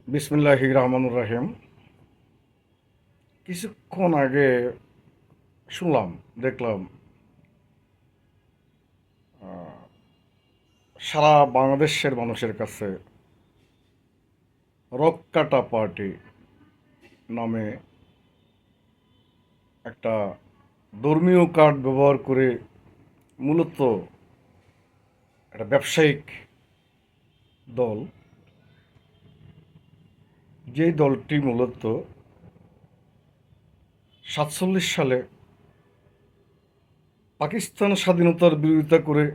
বিসমিল্লাহির রহমানুর রহিম। কিছুক্ষণ আগে দেখলাম সারা বাংলাদেশের মানুষের কাছে রক কাটা পার্টি নামে একটা ধর্মীয় কার্ড ব্যবহার করে মূলত একটা ব্যবসায়িক দল, যেই দলটি মূলত 47 সালে পাকিস্তান স্বাধীনতার বিরোধিতা করে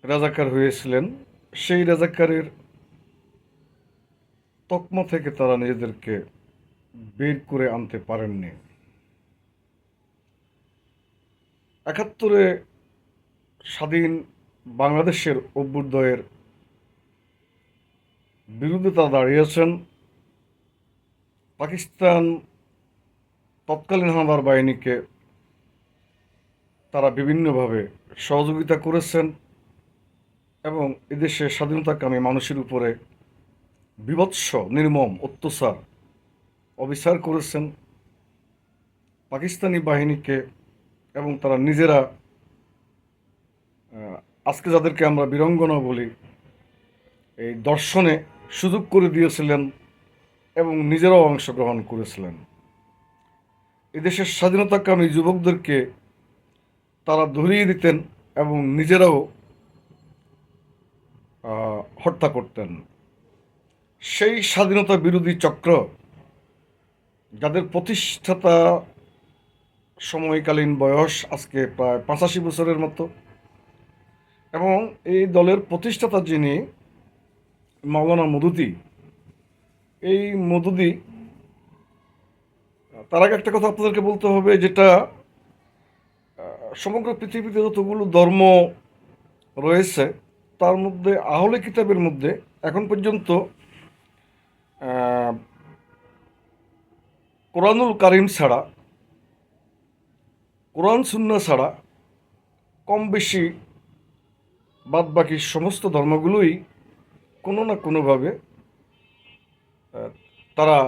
রাজাকার হয়েছিলেন। সেই রাজাকারের তকমা থেকে তারা নিজেদেরকে বের করে আনতে পারেননি। 71-এ স্বাধীন বাংলাদেশের অভ্যুদয়ের বিরুদ্ধে তারা দাঁড়িয়েছেন। পাকিস্তান তৎকালীন হানাদার বাহিনীকে তারা বিভিন্নভাবে সহযোগিতা করেছেন এবং এদেশে স্বাধীনতাকামী মানুষের উপরে বীভৎস নির্মম অত্যাচার অবিচার করেছেন। পাকিস্তানি বাহিনীকে এবং তারা নিজেরা আজকে যাদেরকে আমরা বীরাঙ্গনা বলি, এই দর্শনে সুযোগ করে দিয়েছিলেন এবং নিজেরাও অংশগ্রহণ করেছিলেন। এদেশের স্বাধীনতাকামী যুবকদেরকে তারা ধরিয়ে দিতেন এবং নিজেরাও হত্যা করতেন। সেই স্বাধীনতা বিরোধী চক্র, যাদের প্রতিষ্ঠাতা সময়কালীন বয়স আজকে প্রায় 85 বছরের মতো, এবং এই দলের প্রতিষ্ঠাতা যিনি মাওলানা মওদুদি, এই মওদুদি, তার আগে একটা কথা আপনাদেরকে বলতে হবে, যেটা সমগ্র পৃথিবীতে যতগুলো ধর্ম রয়েছে তার মধ্যে আহলে কিতাবের মধ্যে এখন পর্যন্ত কোরআনুল কারিম ছাড়া, কোরআন সুন্নাহ ছাড়া কম বেশি বাদবাকি সমস্ত ধর্মগুলোই কোনো না কোনোভাবে তারা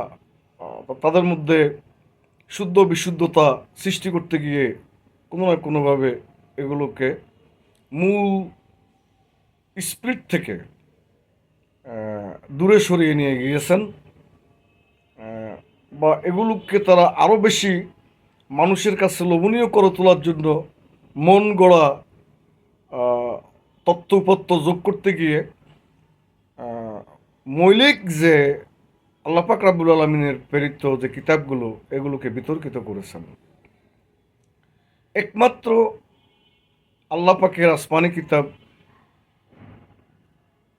তাদের মধ্যে শুদ্ধ বিশুদ্ধতা সৃষ্টি করতে গিয়ে কোনো না কোনোভাবে এগুলোকে মূল স্পিরিট থেকে দূরে সরিয়ে নিয়ে গিয়েছেন, বা এগুলোকে তারা আরও বেশি মানুষের কাছে লোভনীয় করে তোলার জন্য মন গড়া তথ্য উপত্য যোগ করতে গিয়ে মৌলিক যে আল্লাহ পাক রাব্বুল আলামিনের প্রেরিত যে কিতাবগুলো, এগুলোকে বিতর্কিত করেছেন। একমাত্র আল্লাহ পাকের আসমানি কিতাব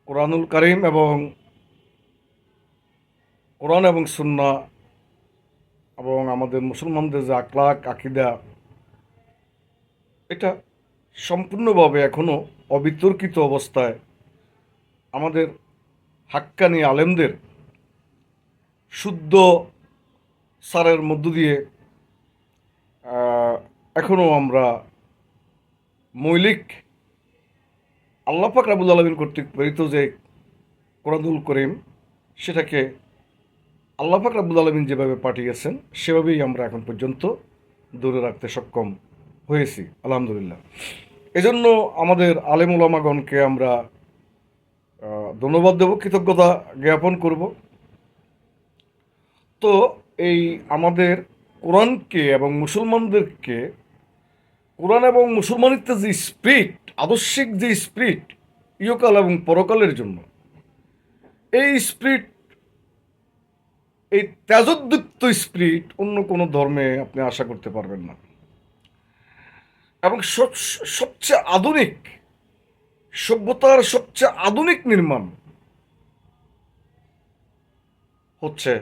কোরআনুল কারিম এবং কোরআন এবং সুন্নাহ এবং আমাদের মুসলমানদের যে আখলাক আকিদা, এটা সম্পূর্ণভাবে এখনও অবিতর্কিত অবস্থায় আমাদের হাক্কানি আলেমদের শুদ্ধ সারের মধ্য দিয়ে এখনও আমরা মৌলিক আল্লাহ পাক রাব্বুল আলামিন কর্তৃক প্রেরিত যে কোরআনুল করিম, সেটাকে আল্লাহ পাক রাব্বুল আলামিন যেভাবে পাঠিয়েছেন সেভাবেই আমরা এখন পর্যন্ত ধরে রাখতে সক্ষম হয়েছি, আলহামদুলিল্লাহ। এজন্য আমাদের আলেম ওলামাগণকে আমরা ধন্যবাদ দেব, কৃতজ্ঞতা জ্ঞাপন করব। তো এই আমাদের কোরআনকে এবং মুসলমানদেরকে, কোরআন এবং মুসলমানিত্বের যে স্পিরিট, আদর্শিক যে স্পিরিট ইহকাল এবং পরকালের জন্য, এই স্পিরিট, এই তেজোদ্দীপ্ত স্পিরিট অন্য কোনো ধর্মে আপনি আশা করতে পারবেন না। এবং সবচেয়ে আধুনিক সভ্যতার সবচেয়ে আধুনিক নির্মাণ হচ্ছে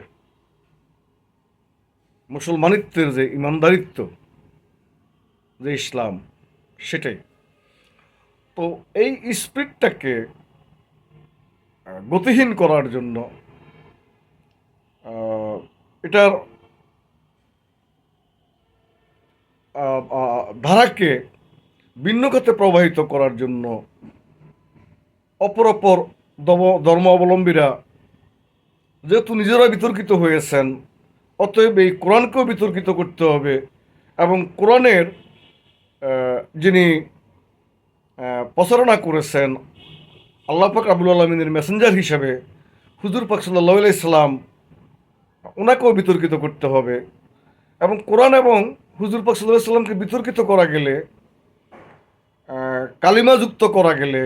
মুসলমানিত্বের যে ইমানদারিত্ব, যে ইসলাম, সেটাই। তো এই স্পিরিটটাকে গতিহীন করার জন্য, এটার ধারাকে ভিন্ন খাতে প্রবাহিত করার জন্য অপর ধর্ম অবলম্বীরা যেহেতু নিজেরা বিতর্কিত হয়েছেন, অতএব এই কোরআনকেও বিতর্কিত করতে হবে। এবং কোরআনের যিনি প্রচারণা করেছেন আল্লাহ পাক রাব্বুল আলামিনের মেসেঞ্জার হিসেবে হুজুর পাক সাল্লাল্লাহু আলাইহি সাল্লাম, ওনাকেও বিতর্কিত করতে হবে। এবং কোরআন এবং হুজুর পাক সাল্লাল্লাহু আলাইহি সাল্লামকে বিতর্কিত করা গেলে, কালিমাযুক্ত করা গেলে,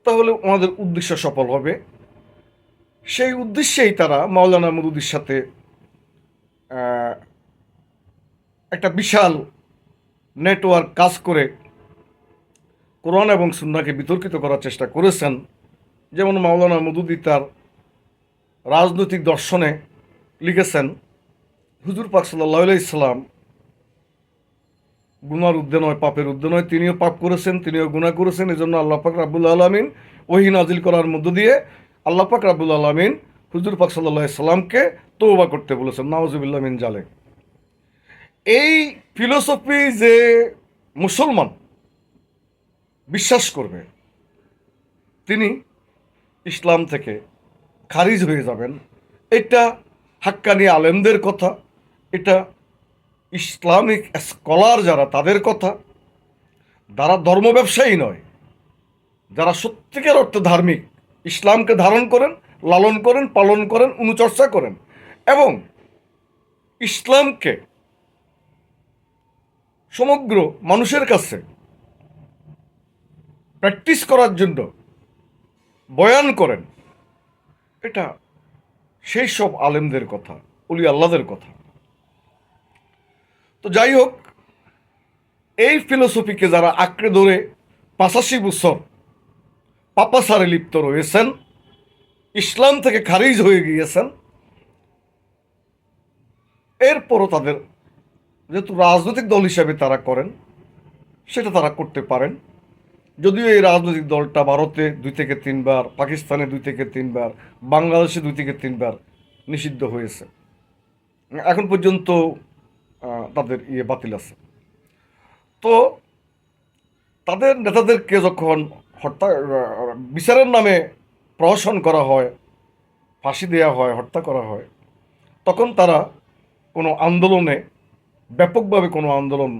তাহলে ওনাদের উদ্দেশ্য সফল হবে। সেই উদ্দেশ্যেই তারা মাওলানা মওদুদির সাথে আহ, একটা বিশাল নেটওয়ার্ক কাজ করে কোরআন এবং সুন্নাহকে বিতর্কিত করার চেষ্টা করেছেন। যেমন মাওলানা মওদুদি তার রাজনৈতিক দর্শনে লিখেছেন, হুজুর পাক সাল্লাল্লাহু আলাইহি সাল্লাম গুনার ঊর্ধ্বে নয়, পাপের ঊর্ধ্বে নয়, তিনিও পাপ করেছেন, তিনিও গুনাহ করেছেন। এজন্য আল্লাহ পাক রাব্বুল আলামিন ওহী নাজিল করার মধ্য দিয়ে আল্লাহ পাক রাব্বুল আলামিন হুজুর পাক সাল্লাল্লাহু আলাইহি সাল্লামকে তওবা করতে বলেছেন। নাউজুবিল্লাহ মিন জালিক। এই ফিলোসফি যে মুসলমান বিশ্বাস করবে, তিনি ইসলাম থেকে খারিজ হয়ে যাবেন। এটা হাক্কানি আলেমদের কথা, এটা ইসলামিক স্কলার যারা তাদের কথা, যারা ধর্ম ব্যবসায়ী নয়, যারা সত্যিকার অর্থে ধার্মিক, ইসলামকে ধারণ করেন, লালন করেন, পালন করেন, অনুচর্চা করেন এবং ইসলামকে সমগ্র মানুষের কাছে প্র্যাকটিস করার জন্য বয়ান করেন, এটা সেই সব আলেমদের কথা, ওলি আল্লাহদের কথা। তো যাই হোক, এই ফিলোসফিকে যারা আঁকড়ে ধরে 85 বছর পাপাসারে লিপ্ত রয়েছেন, ইসলাম থেকে খারিজ হয়ে গিয়েছেন, এরপরও তাদের যেহেতু রাজনৈতিক দল হিসাবে তারা করেন, সেটা তারা করতে পারেন। যদিও এই রাজনৈতিক দলটা ভারতে 2 থেকে 3 বার, পাকিস্তানে 2 থেকে 3 বার, বাংলাদেশে 2 থেকে 3 বার নিষিদ্ধ হয়েছে। এখন পর্যন্ত তাদের বাতিল আছে। তো তাদের নেতাদেরকে যখন হত্যা, বিচারের নামে প্রহসন করা হয়, ফাঁসি দেওয়া হয়, হত্যা করা হয়, তখন তারা কোনো আন্দোলনে, ব্যাপকভাবে কোনো আন্দোলন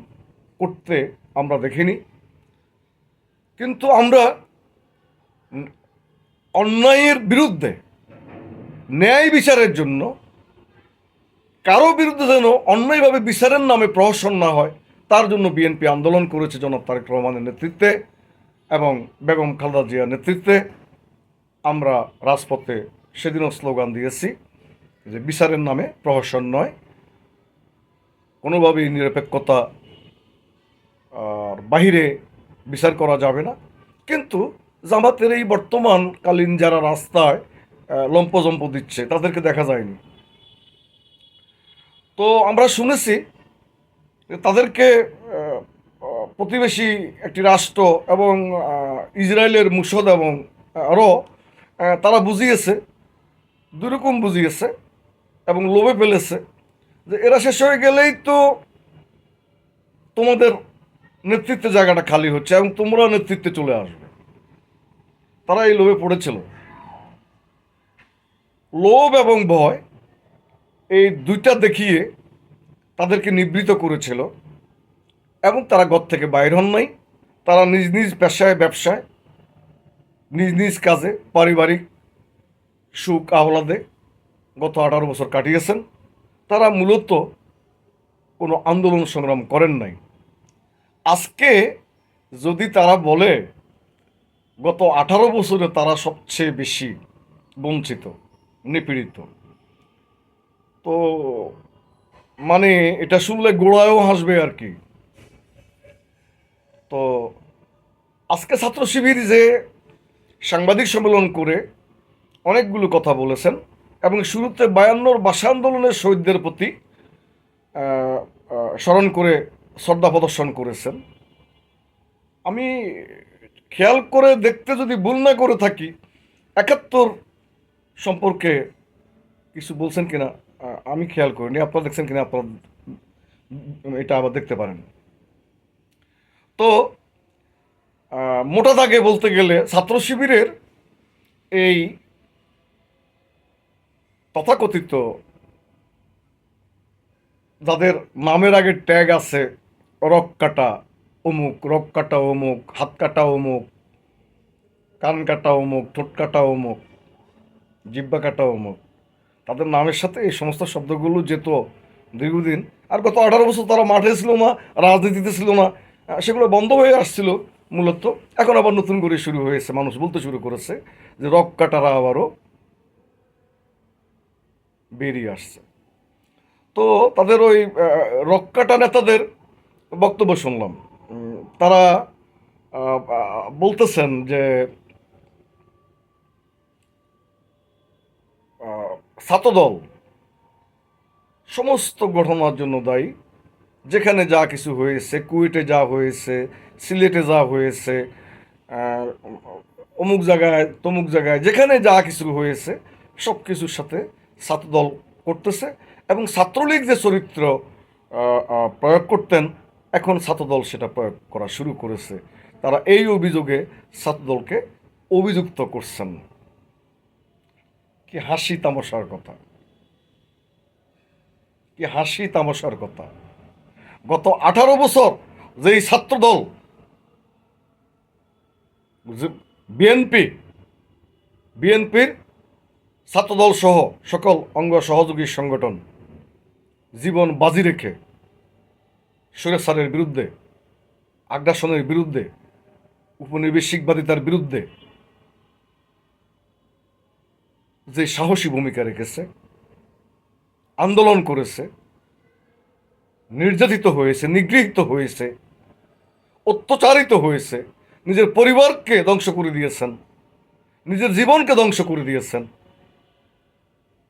করতে আমরা দেখিনি। কিন্তু আমরা অন্যায়ের বিরুদ্ধে ন্যায় বিচারের জন্য, কারো বিরুদ্ধে যেন অন্যায়ভাবে বিচারের নামে প্রহসন না হয়, তার জন্য বিএনপি আন্দোলন করেছে জনাব তারেক রহমানের নেতৃত্বে এবং বেগম খালেদা জিয়ার নেতৃত্বে। আমরা রাজপথে সেদিনও স্লোগান দিয়েছি যে বিচারের নামে প্রহসন নয়, কোনোভাবেই নিরপেক্ষতা বাহিরে বিচার করা যাবে না। কিন্তু জামাতের এই বর্তমানকালীন যারা রাস্তায় লম্পজম্প দিচ্ছে, তাদেরকে দেখা যায়নি। তো আমরা শুনেছি তাদেরকে প্রতিবেশী একটি রাষ্ট্র এবং ইসরায়েলের মুসদ এবং আরও তারা বুঝিয়েছে, দুরকম বুঝিয়েছে এবং লোভে ফেলেছে যে এরা শেষ হয়ে গেলেই তো তোমাদের নেতৃত্বে জায়গাটা খালি হচ্ছে এবং তোমরা নেতৃত্বে চলে আসবে। তারা এই লোভে পড়েছিল। লোভ এবং ভয় এই দুইটা দেখিয়ে তাদেরকে নিবৃত করেছিল এবং তারা ঘর থেকে বাইর হন নাই। তারা নিজ নিজ পেশায়, ব্যবসায়, নিজ নিজ কাজে, পারিবারিক সুখ আহ্লাদে গত 18 বছর কাটিয়েছেন। তারা মূলত কোনো আন্দোলন সংগ্রাম করেন নাই। আজকে যদি তারা বলে গত 18 বছরে তারা সবচেয়ে বেশি বঞ্চিত, নিপীড়িত, তো মানে এটা শুনলে গোড়ায়ও হাসবে আর কি। তো আজকে ছাত্র শিবির যে সাংবাদিক সম্মেলন করে অনেকগুলো কথা বলেছেন এবং শুরুতে 52 ভাষা আন্দোলনের শহীদদের প্রতি স্মরণ করে শ্রদ্ধা প্রদর্শন করেছেন। আমি খেয়াল করে দেখতে যদি ভুল না করে থাকি, 71 সম্পর্কে কিছু বলছেন কিনা আমি খেয়াল করিনি। আপনারা দেখছেন কিনা, আপনারা এটা আবার দেখতে পারেন। তো মোটা দাগে বলতে গেলে ছাত্র শিবিরের এই তথাকথিত যাদের নামের আগে ট্যাগ আছে, রক কাটা অমুক, রক কাটা অমুক, হাত কাটা অমুক, কান কাটা অমুক, ঠোঁট কাটা অমুক, জিব্বা কাটা অমুক, তাদের নামের সাথে এই সমস্ত শব্দগুলো যেত দীর্ঘদিন। আর গত 18 বছর তারা মাঠে ছিল না, রাজনীতিতে ছিল না, সেগুলো বন্ধ হয়ে আসছিল মূলত। এখন আবার নতুন করে শুরু হয়েছে, মানুষ বলতে শুরু করেছে যে রক কাটারা আবারও বেরিয়ে আসছে। তো তাদের ওই রক কাটা নেতাদের বক্তব্য শুনলাম। তারা বলতেছেন যে ছাত্রদল সমস্ত ঘটনার জন্য দায়ী। যেখানে যা কিছু হয়েছে, কুয়েটে যা হয়েছে, সিলেটে যা হয়েছে, আহ, অমুক জায়গায় তমুক জায়গায় যেখানে যা কিছু হয়েছে সব কিছুর সাথে ছাত্রদল করতেছে। এবং ছাত্রলীগ যে চরিত্র প্রয়োগ করতেন, এখন ছাত্রদল সেটা প্রয়োগ করা শুরু করেছে। তারা এই অভিযোগে ছাত্রদলকে অভিযুক্ত করছেন। কি হাসি তামাশার কথা, কি হাসি তামাশার কথা! গত 18 বছর যেই ছাত্রদল, বিএনপি, বিএনপির ছাত্রদল সহ সকল অঙ্গ সহযোগী সংগঠন জীবন বাজি রেখে স্বৈরাচারের বিরুদ্ধে, আগ্রাসনের বিরুদ্ধে, উপনিবেশিকবাদিতার বিরুদ্ধে যে সাহসী ভূমিকা রেখেছে, আন্দোলন করেছে, নির্যাতিত হয়েছে, নিগৃহীত হয়েছে, অত্যাচারিত হয়েছে, নিজের পরিবারকে ধ্বংস করে দিয়েছেন, নিজের জীবনকে ধ্বংস করে দিয়েছেন।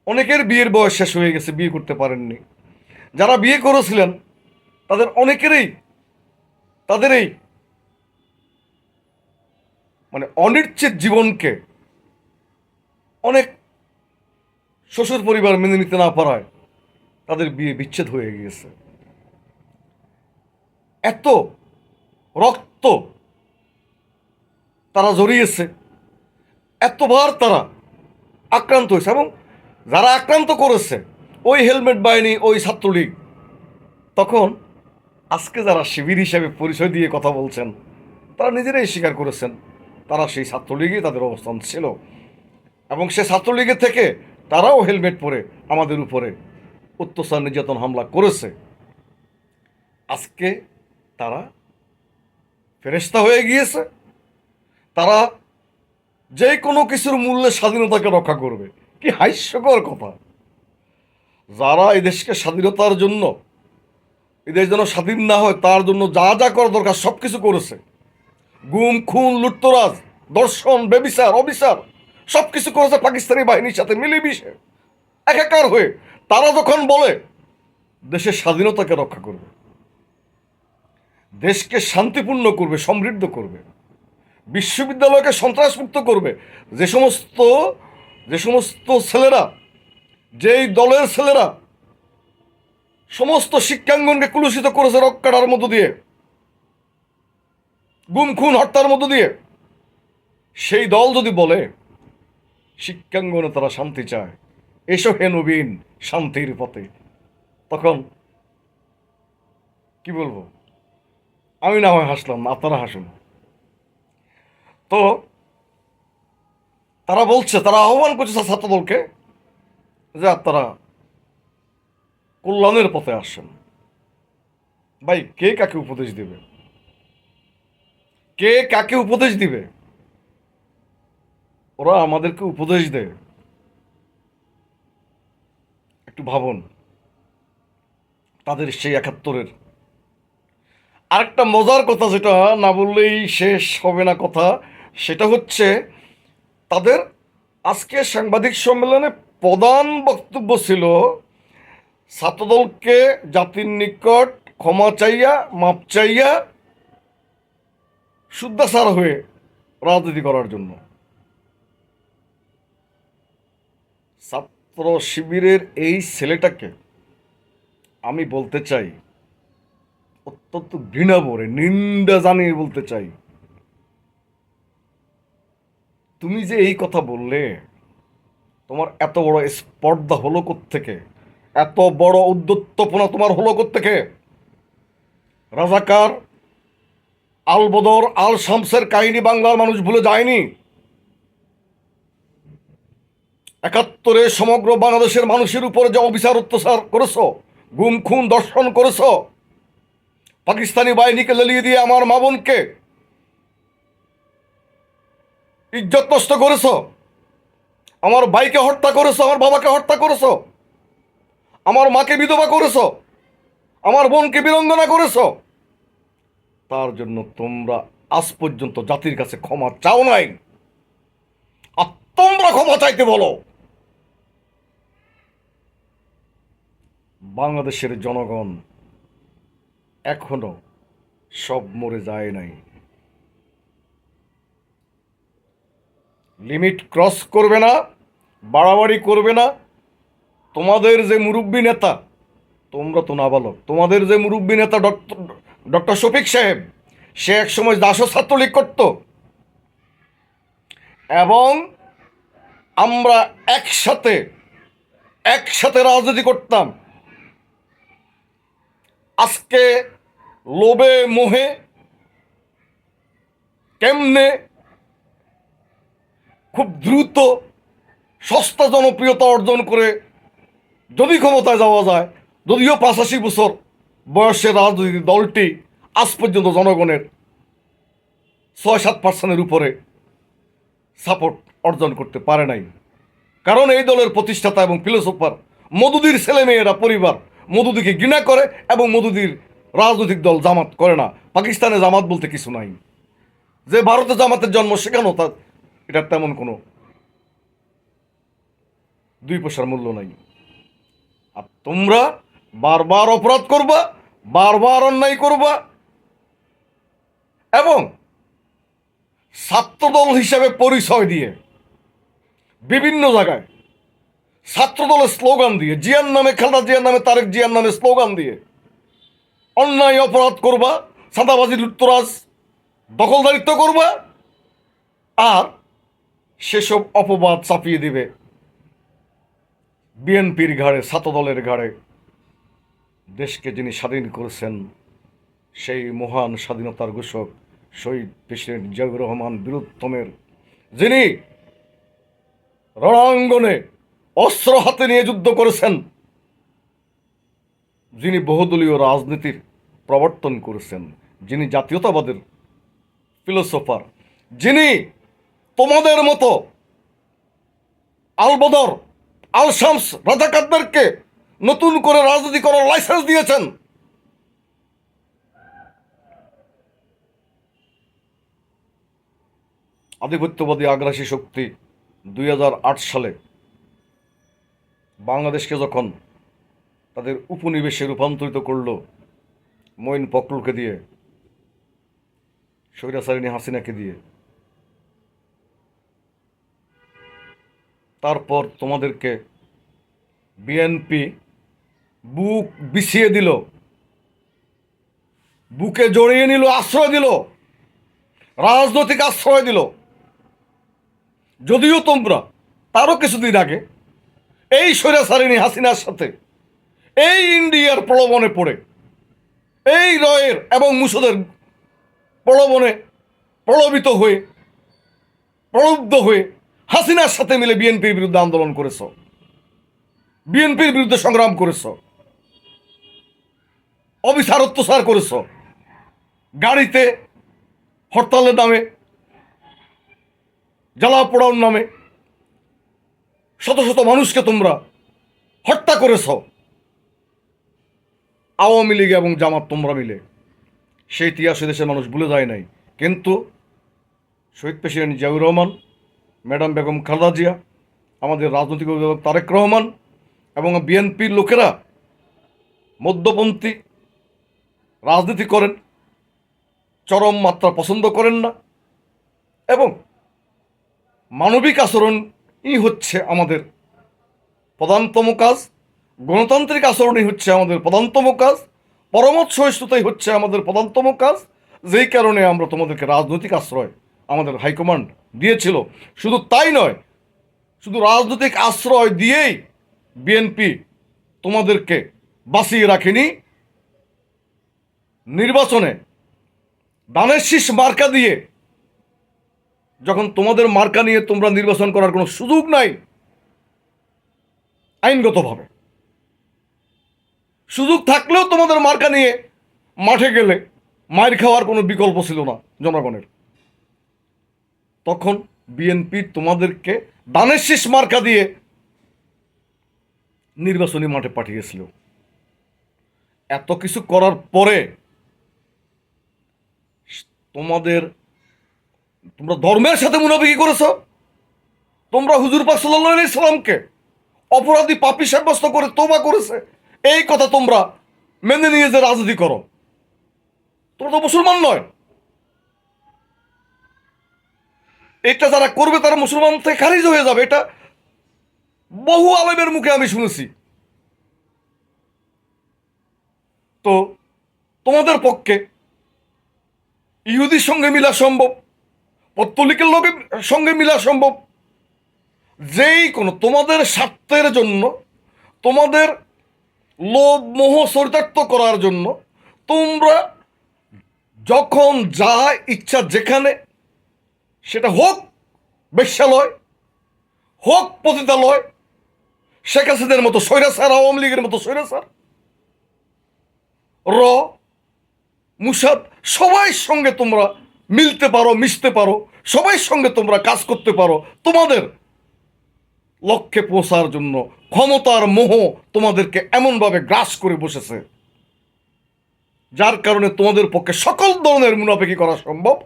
অনেকের বিয়ের বয়স শেষ হয়ে গেছে, বিয়ে করতে পারেননি। যারা বিয়ে করেছিলেন তাদের অনেকেরই তাদের এই মানে অনিশ্চিত জীবনকে অনেক শ্বশুর পরিবার মেনে নিতে না পারায় তাদের বিয়ে বিচ্ছেদ হয়ে গিয়েছে। এত রক্ত তারা জড়িয়েছে, এতবার তারা আক্রান্ত হয়েছে। এবং যারা আক্রান্ত করেছে ওই হেলমেট বাহিনী, ওই ছাত্রলীগ, তখন আজকে যারা শিবির হিসেবে পরিচয় দিয়ে কথা বলছেন তারা নিজেরাই স্বীকার করেছেন তারা সেই ছাত্রলীগে তাদের অবস্থান ছিল। এবং সে ছাত্রলীগের থেকে তারাও হেলমেট পরে আমাদের উপরে অত্যাচার, নির্যাতন, হামলা করেছে। আজকে তারা ফেরেশতা হয়ে গিয়েছে। তারা যে কোনো কিছুর মূল্যে স্বাধীনতাকে রক্ষা করবে। কি হাস্যকর কথা! যারা এই দেশকে স্বাধীনতার জন্য, এদের যেন স্বাধীন না হয় তার জন্য যা যা করা দরকার সব কিছু করেছে, গুম, খুন, লুটতরাজ, ধর্ষণ, বেবিচার, অবিচার সব কিছু করেছে পাকিস্তানি বাহিনীর সাথে মিলেমিশে একাকার হয়ে। তারা যখন বলে দেশের স্বাধীনতাকে রক্ষা করবে, দেশকে শান্তিপূর্ণ করবে, সমৃদ্ধ করবে, বিশ্ববিদ্যালয়কে সন্ত্রাসমুক্ত করবে, যে সমস্ত ছেলেরা, যেই দলের ছেলেরা সমস্ত শিক্ষাঙ্গনকে কুলুষিত করেছে রক কাটার মধ্য দিয়ে, গুম, খুন, হত্যার মধ্য দিয়ে, সেই দল যদি বলে শিক্ষাঙ্গনে তারা শান্তি চায়, এসো হে নবীন শান্তির পথে, তখন কি বলবো? আমি না হয় হাসলাম, আপনারা হাসুন। তো তারা বলছে, তারা আহ্বান করছে ছাত্রদলকে যে আপনারা কল্যাণের পথে আসেন। ভাই, কে কাকে উপদেশ দিবে? কে কাকে উপদেশ দিবে? ওরা আমাদেরকে উপদেশ দেয়। একটু ভাবুন তাদের সেই 71-এর। আরেকটা মজার কথা, যেটা না বললেই শেষ হবে না কথা, সেটা হচ্ছে তাদের আজকে সাংবাদিক সম্মেলনে প্রধান বক্তব্য ছিল ছাত্রদলকে জাতির নিকট ক্ষমা চাইয়া, মাপ চাইয়া শুদ্ধাচার হয়ে রাজনীতি করার জন্য। ছাত্র শিবিরের এই ছেলেটাকে আমি বলতে চাই, অত্যন্ত ঘৃণা ভরে, নিন্দা জানিয়ে বলতে চাই, তুমি যে এই কথা বললে, তোমার এত বড় স্পর্ধা হলো কোত্থেকে? এত বড় উদ্ধত্যপনা তোমার হলো কোত্থেকে? রাজাকার, আল বদর, আল শামসের কাহিনী বাংলার মানুষ ভুলে যায়নি। ৭১ সমগ্র বাংলাদেশের মানুষের উপর যে অবিচার অত্যাচার করেছ, গুম খুন দর্শন করেছ, পাকিস্তানি বাহিনীকে লেলিয়ে দিয়ে আমার মা বোনকে ইজ্জত নষ্ট করেছ, আমার ভাইকে হত্যা করেছ, আমার বাবাকে হত্যা করেছ, আমার মাকে বিধবা করেছ, আমার বোনকে বীরাঙ্গনা করেছ। তার জন্য তোমরা আজ পর্যন্ত জাতির কাছে ক্ষমা চাও নাই। আর তোমরা ক্ষমা চাইতে বলো। বাংলাদেশের জনগণ এখনো সব মরে যায় নাই। লিমিট ক্রস করবে না, বাড়াবাড়ি করবে না। তোমাদের যে মুরব্বী নেতা, তোমরা তো নাবালক, তোমাদের যে মুরব্বী নেতা ডক্টর শফিক সাহেব, সে একসময় জাসদ ছাত্রলীগ করত এবং আমরা একসাথে রাজনীতি করতাম। আজকে লোভে মোহে কেমনে খুব দ্রুত সস্তা জনপ্রিয়তা অর্জন করে যদি ক্ষমতায় যাওয়া যায়, যদিও ৮৫ বছর বয়সের রাজনৈতিক দলটি আজ পর্যন্ত জনগণের ৬-৭% উপরে সাপোর্ট অর্জন করতে পারে নাই। কারণ এই দলের প্রতিষ্ঠাতা এবং ফিলোসোফার মওদুদির ছেলেমেয়েরা পরিবার মওদুদিকে ঘৃণা করে এবং মওদুদির রাজনৈতিক দল জামাত করে না। পাকিস্তানে জামাত বলতে কিছু নাই। যে ভারতে জামাতের জন্ম, সেখানেও তার এটার তেমন কোনো ২ পয়সার মূল্য নাই। আর তোমরা বারবার অপরাধ করবা, বারবার অন্যায় করবা এবং ছাত্রদল হিসেবে পরিচয় দিয়ে বিভিন্ন জায়গায় ছাত্রদলের স্লোগান দিয়ে, জিয়ার নামে, খালেদা জিয়ার নামে, তারেক জিয়ার নামে স্লোগান দিয়ে অন্যায় অপরাধ করবা, চাঁদাবাজি, লুটতরাজ, দখলদারিত্ব করবা, আর সেসব অপবাদ চাপিয়ে দিবে বিএনপির ঘাড়ে, ছাত্রদলের ঘাড়ে। দেশকে যিনি স্বাধীন করেছেন, সেই মহান স্বাধীনতার ঘোষক শহীদ প্রেসিডেন্ট জিয়াউর রহমান বীরোত্তমের, যিনি রণাঙ্গনে অস্ত্র হাতে নিয়ে যুদ্ধ করেছেন, যিনি বহুদলীয় রাজনীতির প্রবর্তন করেছেন, যিনি জাতীয়তাবাদের ফিলোসোফার, যিনি তোমাদের মতো আল বদর, আল শামস, রাজাকারদেরকে নতুন করে রাজনীতি করার লাইসেন্স দিয়েছেন, আধিপত্যবাদী আগ্রাসী শক্তি ২০০৮ সালে বাংলাদেশকে যখন তাদের উপনিবেশে রূপান্তরিত করল মঈন ফখরুলকে দিয়ে, স্বৈরাচারিণী হাসিনাকে দিয়ে, তারপর তোমাদেরকে বিএনপি বুক বিছিয়ে দিল, বুকে জড়িয়ে নিল, আশ্রয় দিল, রাজনৈতিক আশ্রয় দিল। যদিও তোমরা তারও কিছুদিন আগে এই স্বৈরাচারিণী হাসিনার সাথে এই ইন্ডিয়ার প্রলোভনে পড়ে, এই রয়ের এবং মুসদের প্রলোভনে প্রলোভিত হয়ে, প্রলুব্ধ হয়ে হাসিনার সাথে মিলে বিএনপির বিরুদ্ধে আন্দোলন করেছ, বিএনপির বিরুদ্ধে সংগ্রাম করেছ, অবিচার অত্যাচার করেছ, গাড়িতে হরতালের নামে, জ্বালা পোড়ানোর নামে শত শত মানুষকে তোমরা হত্যা করেছ। আওয়ামী লীগ এবং জামাত তোমরা মিলে, সেই ইতিহাস দেশের মানুষ ভুলে যায় নাই। কিন্তু শহীদ প্রেসিডেন্ট জিয়াউর রহমান, ম্যাডাম বেগম খালেদা জিয়া, আমাদের রাজনৈতিক অভিভাবক তারেক রহমান এবং বিএনপির লোকেরা মধ্যপন্থী রাজনীতি করেন, চরম মাত্রা পছন্দ করেন না এবং মানবিক আচরণই হচ্ছে আমাদের প্রধানতম কাজ, গণতান্ত্রিক আচরণই হচ্ছে আমাদের প্রধানতম কাজ, পরমত সহিষ্ণুতাই হচ্ছে আমাদের প্রধানতম কাজ। যেই কারণে আমরা তোমাদেরকে রাজনৈতিক আশ্রয় আমাদের হাইকমান্ড দিয়েছিল। শুধু তাই নয়, শুধু রাজনৈতিক আশ্রয় দিয়েই বিএনপি তোমাদেরকে বাঁচিয়ে রাখেনি, নির্বাচনে ধানের শীষ মার্কা দিয়ে, যখন তোমাদের মার্কা নিয়ে তোমরা নির্বাচন করার কোনো সুযোগ নাই আইনগতভাবে, সুযোগ থাকলেও তোমাদের মার্কা নিয়ে মাঠে গেলে মায়ের খাওয়ার কোনো বিকল্প ছিল না জনগণের, তখন বিএনপি তোমাদেরকে ধানের শীষ মার্কা দিয়ে নির্বাচনী মাঠে পাঠিয়েছিল। এত কিছু করার পরে তোমরা ধর্মের সাথে মুনাফিকি করেছো। তোমরা হুজুর পাক সাল্লাল্লাহু আলাইহি সাল্লামকে অপরাধী পাপী সাব্যস্ত করে তওবা করেছে, এই কথা তোমরা মেনে নিয়ে যে রাজনীতি করো, তোমরা তো মুসলমান নয়। এটা যারা করবে তারা মুসলমান থেকে খারিজ হয়ে যাবে, এটা বহু আলেমের মুখে আমি শুনেছি। তো তোমাদের পক্ষে ইহুদির সঙ্গে মিলা সম্ভব, পত্তলিকের লোকের সঙ্গে মিলা সম্ভব, যেই কোনো তোমাদের স্বার্থের জন্য, তোমাদের লোভ মোহ চরিতার্থ করার জন্য তোমরা যখন যা ইচ্ছা, যেখানে সেটা হোক বেশ্যালয়, হোক পতিতালয়, শেখ হাসিনার মতো স্বৈরাচার, আওয়ামী লীগের মতো স্বৈরাচার, র মুসাদ, সবাই সঙ্গে তোমরা মিলতে পারো, মিশতে পারো, সবাই সঙ্গে তোমরা কাজ করতে পারো তোমাদের লক্ষ্যে পৌঁছার জন্য। ক্ষমতার মোহ তোমাদেরকে এমনভাবে গ্রাস করে বসেছে, যার কারণে তোমাদের পক্ষে সকল ধরনের মুনাফিকি করা সম্ভব।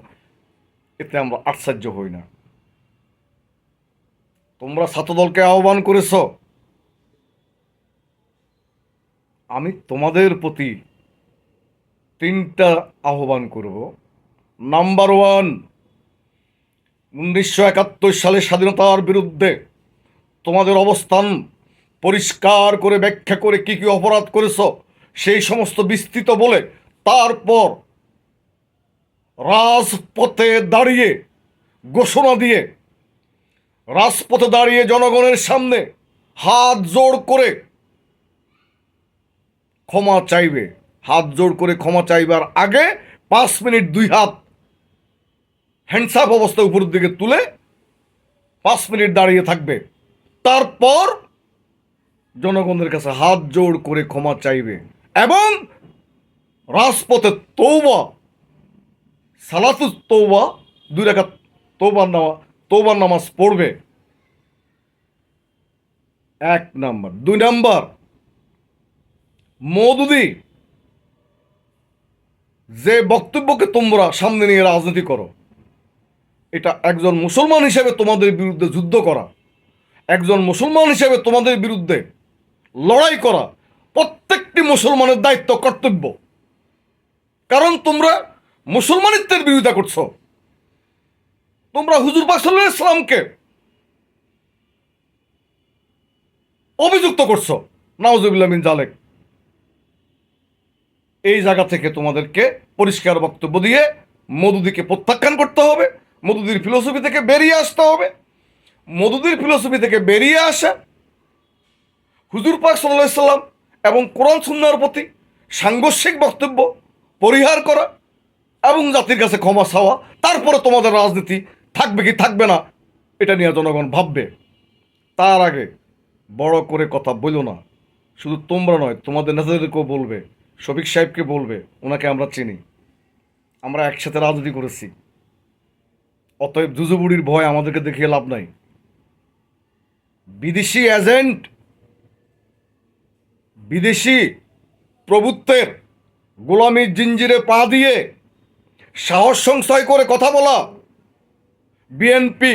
এতে আমরা আশ্চর্য হই না। তোমরা ছাত্রদলকে আহ্বান করেছ, আমি তোমাদের প্রতি 3টা আহ্বান করব। নাম্বার 1, 1971 সালে স্বাধীনতার বিরুদ্ধে তোমাদের অবস্থান পরিষ্কার করে ব্যাখ্যা করে কি কি অপরাধ করেছ সেই সমস্ত বিস্তৃত বলে, তারপর রাজপথে দাঁড়িয়ে ঘোষণা দিয়ে, রাজপথে দাঁড়িয়ে জনগণের সামনে হাত জোড় করে ক্ষমা চাইবে। হাত জোড় করে ক্ষমা চাইবার আগে 5 মিনিট 2 হাত হ্যান্ডসাপ অবস্থা উপরের দিকে তুলে 5 মিনিট দাঁড়িয়ে থাকবে। তারপর জনগণের কাছে হাত জোড় করে ক্ষমা চাইবে এবং রাজপথে তওবা, সালাতুত তওবা, 2 রাকাত তওবার নামাজ পড়বে। 1 নাম্বার। 2 নাম্বার, মওদুদি যে বক্তব্যকে তোমরা সামনে নিয়ে রাজনীতি করো, এটা একজন মুসলমান হিসেবে তোমাদের বিরুদ্ধে যুদ্ধ করা, একজন মুসলমান হিসেবে তোমাদের বিরুদ্ধে লড়াই করা প্রত্যেকটি মুসলমানের দায়িত্ব, কর্তব্য। কারণ তোমরা মুসলমানিত্বের বিরোধিতা করছো। তোমরা হুজুর পাক সাল্লাল্লাহু আলাইহি সাল্লামকে অভিযুক্ত করছো, নাউজুবিল্লাহ মিন জালিক। এই জায়গা থেকে তোমাদেরকে পরিষ্কার বক্তব্য দিয়ে মওদুদিকে প্রত্যাখ্যান করতে হবে, মওদুদির ফিলোসফি থেকে বেরিয়ে আসতে হবে। মওদুদির ফিলোসফি থেকে বেরিয়ে আসা, হুজুর পাক সাল্লাল্লাহু আলাইহি সাল্লাম এবং কোরআন সুন্নাহর প্রতি সাংঘর্ষিক বক্তব্য পরিহার করা এবং জাতির কাছে ক্ষমা চাওয়া। তারপরে তোমাদের রাজনীতি থাকবে কি থাকবে না এটা নিয়ে জনগণ ভাববে। তার আগে বড় করে কথা বলো না। শুধু তোমরা নয়, তোমাদের নেতাদেরকেও বলবে, শফিক সাহেবকে বলবে, ওনাকে আমরা চিনি, আমরা একসাথে রাজনীতি করেছি। অতএব জুজুবুড়ির ভয় আমাদেরকে দেখিয়ে লাভ নাই। বিদেশি এজেন্ট, বিদেশি প্রভুত্বের গোলামির জিঞ্জিরে পা দিয়ে সাহস সংশয় করে কথা বলা বিএনপি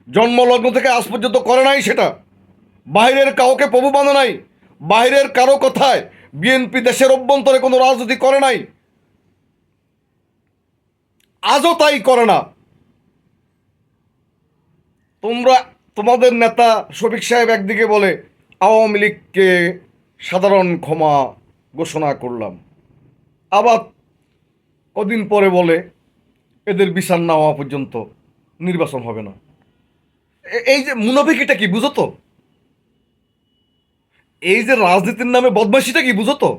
জন্মলগ্ন থেকে আজ পর্যন্ত করে নাই। সেটা বাইরের কাউকে প্রভু বাঁধে নাই, বাইরের কারো কথায় বিএনপি দেশের অভ্যন্তরে কোনো রাজনীতি করে নাই, আজও তাই করে না। তোমরা, তোমাদের নেতা শফিক সাহেব একদিকে বলে আওয়ামী লীগকে সাধারণ ক্ষমা ঘোষণা করলাম, আবার কদিন পরে বলে এদের বিচার না হওয়া পর্যন্ত নির্বাচন হবে না। এই যে মুনাফিকিটা কি বুঝো তো? এই যে রাজনীতির নামে বদমাশিটা কি বুঝো তো?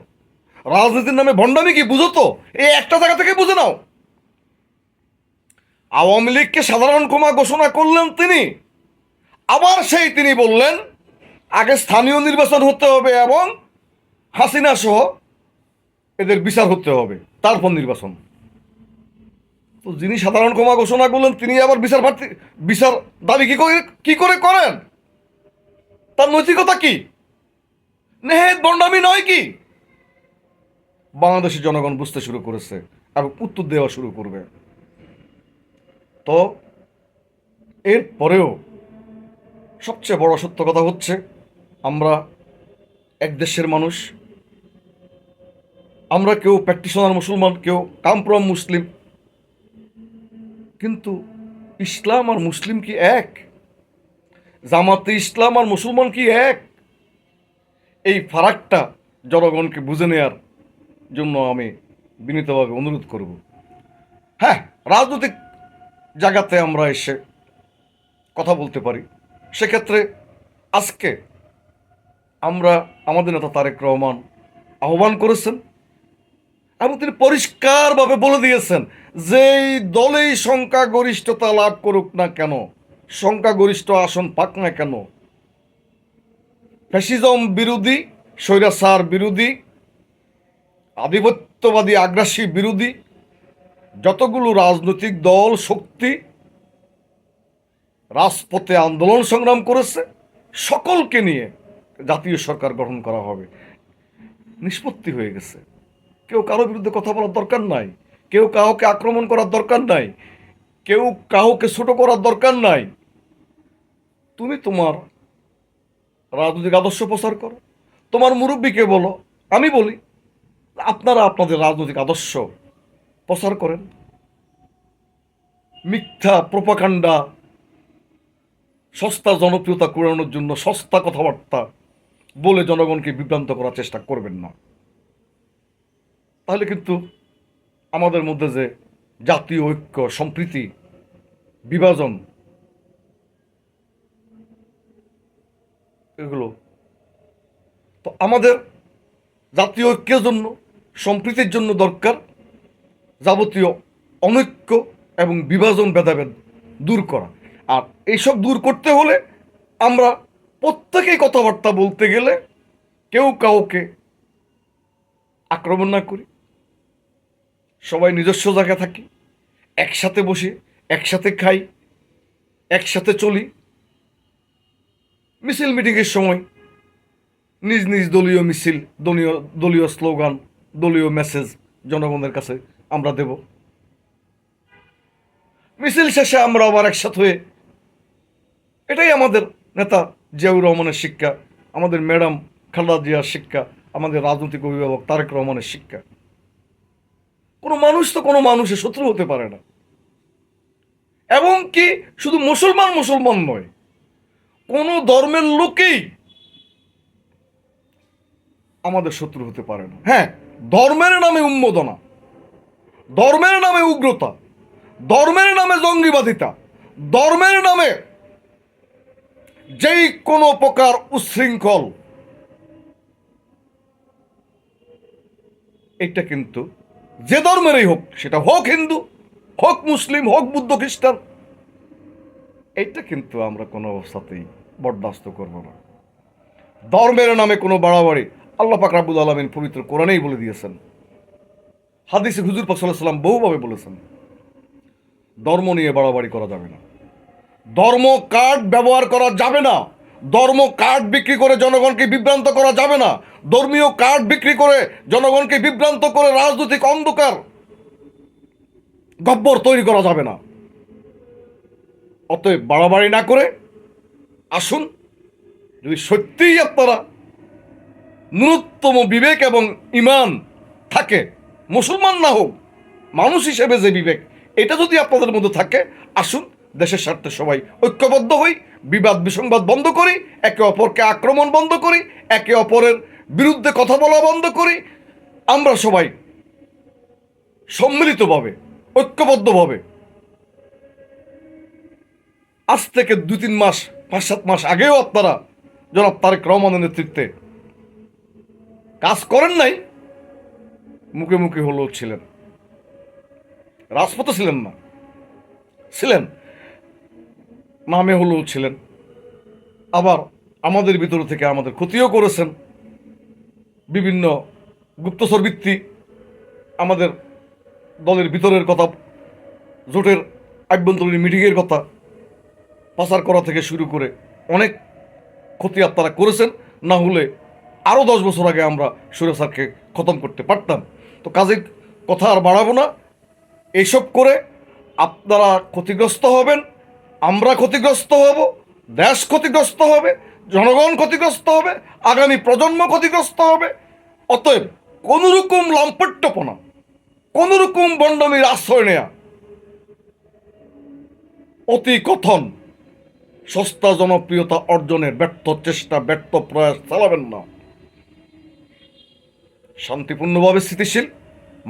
রাজনীতির নামে ভণ্ডামি কি বুঝো তো? এই একটা জায়গা থেকে বুঝে নাও। আওয়ামী লীগকে সাধারণ ক্ষমা ঘোষণা করলেন তিনি, আবার সেই তিনি বললেন আগে স্থানীয় নির্বাচন হতে হবে এবং হাসিনা সহ এদের বিচার হতে হবে, তারপর নির্বাচন। তো যিনি সাধারণ ক্ষমা ঘোষণা করলেন তিনি আবার বিচার দাবি কি করে করেন? তার নৈতিকতা কি? নেহেদ বন্ডামি নয় কি? বাংলাদেশের জনগণ বুঝতে শুরু করেছে এবং উত্তর দেওয়া শুরু করবে। তো এর পরেও সবচেয়ে বড় সত্য কথা হচ্ছে, আমরা এক দেশের মানুষ, আমরা কেউ প্র্যাকটিশনার মুসলমান, কেউ কামপ্রম মুসলিম, কিন্তু ইসলাম আর মুসলিম কি এক? জামাতে ইসলাম আর মুসলমান কি এক? এই ফারাকটা জনগণকে বুঝে নেওয়ার জন্য আমি বিনীতভাবে অনুরোধ করব। হ্যাঁ, রাজনৈতিক জায়গাতে আমরা এসে কথা বলতে পারি। সেক্ষেত্রে আজকে আমরা আমাদের নেতা তারেক রহমান আহ্বান করেছেন এবং তিনি পরিষ্কারভাবে বলে দিয়েছেন, যেই দলেই সংখ্যাগরিষ্ঠতা লাভ করুক না কেন, সংখ্যাগরিষ্ঠ আসন পাক না কেন, ফ্যাসিজম বিরোধী, স্বৈরাচার বিরোধী, আধিপত্যবাদী আগ্রাসী বিরোধী যতগুলো রাজনৈতিক দল শক্তি রাজপথে আন্দোলন সংগ্রাম করেছে, সকলকে নিয়ে জাতীয় সরকার গঠন করা হবে। নিষ্পত্তি হয়ে গেছে। কেউ কারো বিরুদ্ধে কথা বলার দরকার নাই, কেউ কাউকে আক্রমণ করার দরকার নাই, কেউ কাউকে ছোট করার দরকার নাই। তুমি তোমার রাজনৈতিক আদর্শ প্রচার করো, তোমার মুরব্বীকে বলো, আমি বলি, আপনারা আপনাদের রাজনৈতিক আদর্শ প্রচার করেন। মিথ্যা প্রোপাগান্ডা, সস্তা জনপ্রিয়তা কুড়ানোর জন্য সস্তা কথাবার্তা বলে জনগণকে বিভ্রান্ত করার চেষ্টা করবেন না। তাহলে কিন্তু আমাদের মধ্যে যে জাতীয় ঐক্য, সম্প্রীতি, বিভাজন, এগুলো তো আমাদের জাতীয় ঐক্যের জন্য, সম্প্রীতির জন্য দরকার যাবতীয় অনৈক্য এবং বিভাজন, ভেদাভেদ দূর করা। আর এইসব দূর করতে হলে আমরা প্রত্যেকেই কথাবার্তা বলতে গেলে কেউ কাউকে আক্রমণ না করি, সবাই নিজস্ব জায়গায় থাকি, একসাথে বসে একসাথে খাই, একসাথে চলি। মিছিল মিটিংয়ের সময় নিজ নিজ দলীয় মিছিল, দলীয় দলীয় স্লোগান, দলীয় মেসেজ জনগণের কাছে আমরা দেব। মিছিল শেষে আমরা আবার একসাথে হয়ে, এটাই আমাদের নেতা জিয়াউর রহমানের শিক্ষা, আমাদের ম্যাডাম খালেদা জিয়ার শিক্ষা, আমাদের রাজনৈতিক অভিভাবক তারেক রহমানের শিক্ষা। কোনো মানুষ তো কোনো মানুষের শত্রু হতে পারে না, এবং কি শুধু মুসলমান মুসলমান নয়, কোনো ধর্মের লোকেই আমাদের শত্রু হতে পারে না। হ্যাঁ, ধর্মের নামে উন্মোদনা, ধর্মের নামে উগ্রতা, ধর্মের নামে জঙ্গিবাদিতা, ধর্মের নামে যেই কোনো প্রকার উচ্ছৃঙ্খল, এটা কিন্তু যে ধর্মেরই হোক, সেটা হোক হিন্দু, হোক মুসলিম, হোক বুদ্ধ খ্রিস্টান, এটা কিন্তু আমরা কোনো অবস্থাতেই বরদাস্ত করব না। ধর্মের নামে কোনো বাড়াবাড়ি, আল্লাহ পাক রাব্বুল আলামিন পবিত্র কোরআনেই বলে দিয়েছেন, হাদিসে হুজুর পাক সাল্লাল্লাহু আলাইহি ওয়াসাল্লাম বহুভাবে বলেছেন, ধর্ম নিয়ে বাড়াবাড়ি করা যাবে না, ধর্ম কার্ড ব্যবহার করা যাবে না, ধর্ম কার্ড বিক্রি করে জনগণকে বিভ্রান্ত করা যাবে না, ধর্মীয় কার্ড বিক্রি করে জনগণকে বিভ্রান্ত করে রাজনৈতিক অন্ধকার গব্বর তৈরি করা যাবে না। অতএব বাড়াবাড়ি না করে আসুন, যদি সত্যিই আপনারা ন্যূনতম বিবেক এবং ইমান থাকে, মুসলমান না হোক, মানুষ হিসেবে যে বিবেক, এটা যদি আপনাদের মধ্যে থাকে, আসুন দেশের স্বার্থে সবাই ঐক্যবদ্ধ হই, বিবাদ বিসংবাদ বন্ধ করি, একে অপরকে আক্রমণ বন্ধ করি, একে অপরের বিরুদ্ধে কথা বলা বন্ধ করি। আমরা সবাই সম্মিলিতভাবে, ঐক্যবদ্ধভাবে আজ থেকে 2-3 মাস 5-7 মাস আগেও আপনারা জনাব তারেক রহমানের নেতৃত্বে কাজ করেন নাই, মুখে মুখে হলেও ছিলেন, রাজপথে ছিলেন না, ছিলেন নামে হলেও ছিলেন। আবার আমাদের ভিতর থেকে আমাদের ক্ষতিও করেছেন। বিভিন্ন গুপ্তচর বৃত্তি, আমাদের দলের ভিতরের কথা, জোটের আভ্যন্তরীণ মিটিংয়ের কথা পাচার করা থেকে শুরু করে অনেক ক্ষতি আপনারা করেছেন। না হলে আরও 10 বছর আগে আমরা সুরেসারকে খতম করতে পারতাম। তো কাজের কথা আর বাড়াবো না। এইসব করে আপনারা ক্ষতিগ্রস্ত হবেন, আমরা ক্ষতিগ্রস্ত হব, দেশ ক্ষতিগ্রস্ত হবে, জনগণ ক্ষতিগ্রস্ত হবে, আগামী প্রজন্ম ক্ষতিগ্রস্ত হবে। অতএব কোনোরকম লাম্পট্যপনা, কোনোরকম বন্ডামির আশ্রয় নেয়া, অতি কথন সস্তা জনপ্রিয়তা অর্জনের ব্যর্থ চেষ্টা, ব্যর্থ প্রয়াস চালাবেন না। শান্তিপূর্ণভাবে স্থিতিশীল,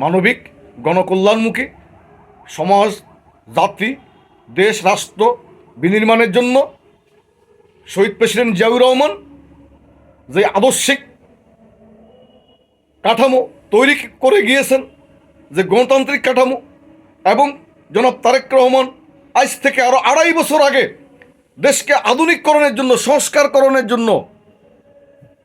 মানবিক, গণকল্যাণমুখী সমাজ, জাতি, দেশ, রাষ্ট্র বিনির্মাণের জন্য শহীদ প্রেসিডেন্ট জিয়াউর রহমান যে আদর্শিক কাঠামো তৈরি করে গিয়েছেন, যে গণতান্ত্রিক কাঠামো, এবং জনাব তারেক রহমান আজ থেকে আরও 2.5 বছর আগে দেশকে আধুনিককরণের জন্য, সংস্কারকরণের জন্য